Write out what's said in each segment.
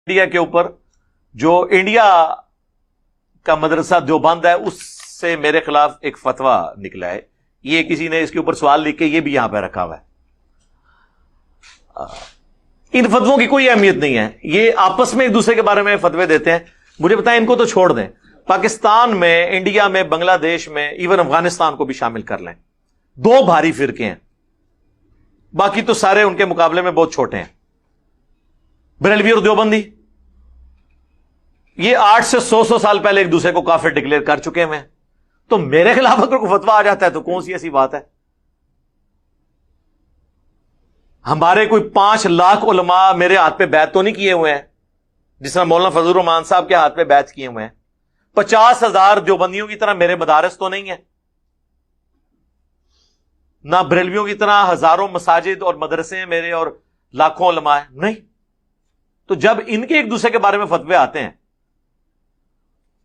India के ऊपर जो इंडिया का मदरसा देवबंद है उससे मेरे खिलाफ एक फतवा निकला है। ये किसी ने इसके ऊपर सवाल लिख के ये भी यहां पर रखा हुआ है। इन फतवों की कोई अहमियत नहीं है, ये आपस में एक दूसरे के बारे में फतवे देते हैं। मुझे बताएं, इनको तो छोड़ दें। पाकिस्तान में, इंडिया में, बांग्लादेश में, इवन अफगानिस्तान को भी शामिल कर लें, दो भारी फिरके हैं, बाकी तो सारे उनके मुकाबले में बहुत छोटे हैं। बरेलवी और देवबंदी ये 8 से 100 साल पहले एक दूसरे को काफिर डिक्लेयर कर चुके हैं। तो मेरे खिलाफ अगर कोई फतवा आ जाता है तो कौन सी ऐसी बात है? हमारे कोई 5 लाख उलमा मेरे हाथ पे बैत तो नहीं किए हुए हैं, जिस तरह मौलाना फजलुर रहमान साहब के हाथ पे बैत किए हुए हैं। 50,000 देवबंदियों की तरह मेरे मदारस तो नहीं है, ना बरेलवियों की तरह हजारों मसाजिद और मदरसे हैं मेरे और लाखों उलमा है, नहीं। तो जब इनके एक दूसरे के बारे में फतवे आते हैं,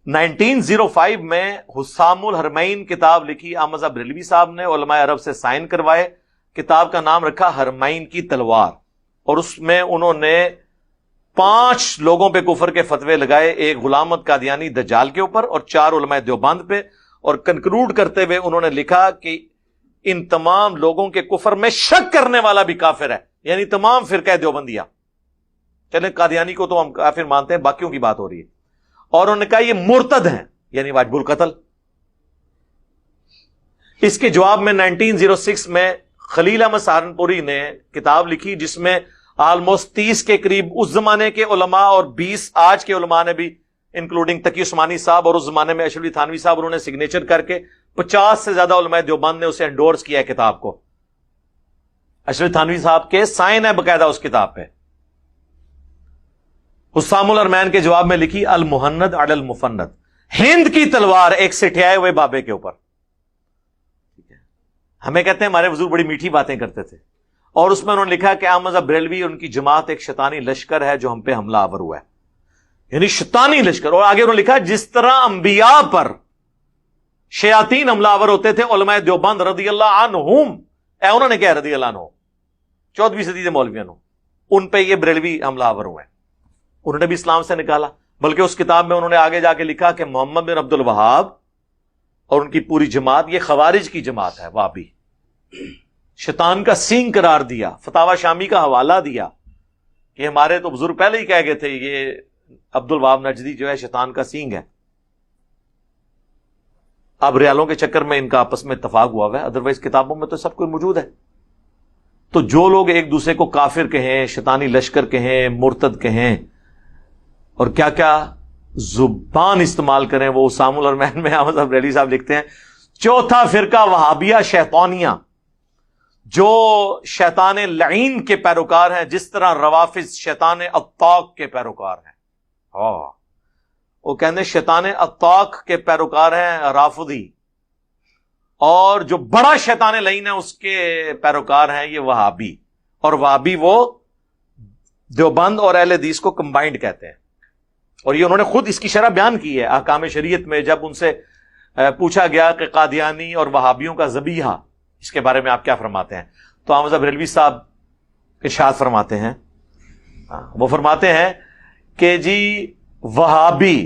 1905 में हुस्सामुल हरमैन किताब लिखी अहमद बरेलवी साहब ने, उलमाए अरब से साइन करवाए। किताब का नाम रखा हरमैन की तलवार, और उसमें उन्होंने 5 लोगों पे कुफर के फतवे लगाए, एक गुलाम अहमद कादियानी दज्जाल के ऊपर और 4 उलमाए देवबंद पे। और कंक्लूड करते हुए उन्होंने लिखा कि इन तमाम लोगों के कुफर में शक करने वाला भी काफिर है, यानी तमाम फिरका देवबंदिया। चले कादियानी को तो हम काफिर मानते हैं, बाकियों की बात हो रही है। और उन्होंने कहा ये मुर्तद हैं, यानी वाजिबुल कत्ल। इसके जवाब में 1906 में खलील अहमद सहारनपुरी ने किताब लिखी, जिसमें ऑलमोस्ट 30 के करीब उस जमाने के उलमा और 20 आज के उलमा ने भी, इंक्लूडिंग तकी उस्मानी साहब और उस जमाने में अशरफ थानवी साहब, उन्होंने सिग्नेचर करके 50 से ज्यादा उलमाए देवबंद ने उसे एंडोर्स किया है किताब को। अशरफ थानवी साहब के साइन है बकायदा उस किताब पे। हुस्सामुल हरमैन के जवाब में लिखी अल मुहन्नद अल मुफन्नद, हिंद की तलवार एक सिठियाए हुए बाबे के ऊपर। हमें कहते हैं हमारे बुजुर्ग बड़ी मीठी बातें करते थे, और उसमें उन्होंने लिखा कि अहमद बरेलवी और उनकी जमात एक शैतानी लश्कर है जो हम पे हमला आवर हुआ है, यानी शैतानी लश्कर। और आगे उन्होंने लिखा जिस तरह अंबिया पर शयातीन हमलावर होते थे, उलमाए देवबंद रदियल्लाहु अन्हुम, उन्होंने क्या रदियल्लाहु अन्हु 14वीं सदी के मौलवियों, उन पे ये बरेलवी हमलावर हुए हैं। उन्होंने भी इस्लाम से निकाला। बल्कि उस किताब में उन्होंने आगे जाके लिखा कि मोहम्मद बिन अब्दुल वहाब और उनकी पूरी जमात ये खवारिज की जमात है, वाबी, शैतान का सींग करार दिया। फतावा शामी का हवाला दिया कि हमारे तो बुजुर्ग पहले ही कह गए थे ये अब्दुल वहाब नजदी जो है शैतान का सींग है। अब रियालों के चक्कर में इनका आपस में इत्तेफाक हुआ है, अदरवाइज किताबों में तो सब कुछ मौजूद है। तो जो लोग एक दूसरे को काफिर कहें, शैतानी लश्कर कहें, मुर्तद कहें और क्या क्या जुबान इस्तेमाल करें, वो हुस्सामुल हरमैन में अहमद बरेलवी साहब लिखते हैं चौथा फिरका वहाबिया शैतानिया, जो शैतान लईन के पैरोकार हैं, जिस तरह रवाफिज शैतान अत्ताक के पैरोकार हैं। वो कहते हैं शैतान अत्ताक के पैरोकार हैं राफुदी, और जो बड़ा शैतान लईन है उसके पैरोकार हैं ये वहाबी। और वहाबी वो देवबंद और अहले हदीस को कंबाइंड कहते हैं। और ये उन्होंने खुद इसकी शरह बयान की है अहकाम शरीयत में, जब उनसे पूछा गया कि कादियानी और वहाबियों का ज़बीहा, इसके बारे में आप क्या फरमाते हैं? तो अहमद बरेलवी साहब इरशाद फरमाते हैं, वो फरमाते हैं कि जी वहाबी,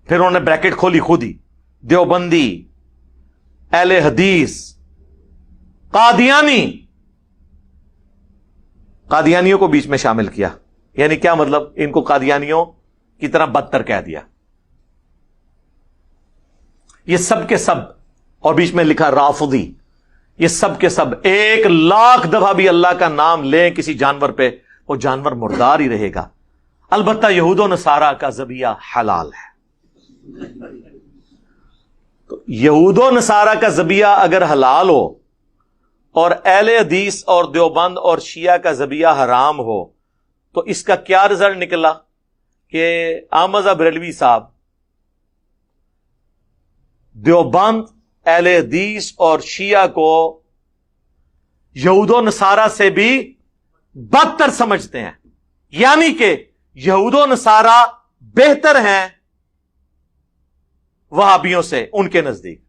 फिर उन्होंने ब्रैकेट खोली खुद ही, देवबंदी, अहले हदीस, कादियानी, कादियानियों को बीच में शामिल किया। यानी क्या मतलब? इनको कादियानियों की तरह बदतर कह दिया। ये सब के सब, और बीच में लिखा राफुदी, ये सब के सब 1,00,000 दफा भी अल्लाह का नाम लें किसी जानवर पे, वो जानवर मुर्दार ही रहेगा। अलबत्ता यहूदो नसारा का ज़बिया हलाल है। तो यहूदो नसारा का ज़बिया अगर हलाल हो और अहले हदीस और देवबंद और शिया का ज़बिया हराम हो, तो इसका क्या रिजल्ट निकला कि अहमद बरेलवी साहब देवबंद, अहले हदीस और शिया को यहूदो नसारा से भी बदतर समझते हैं। यानी कि यहूदो नसारा बेहतर हैं वहाबियों से उनके नजदीक।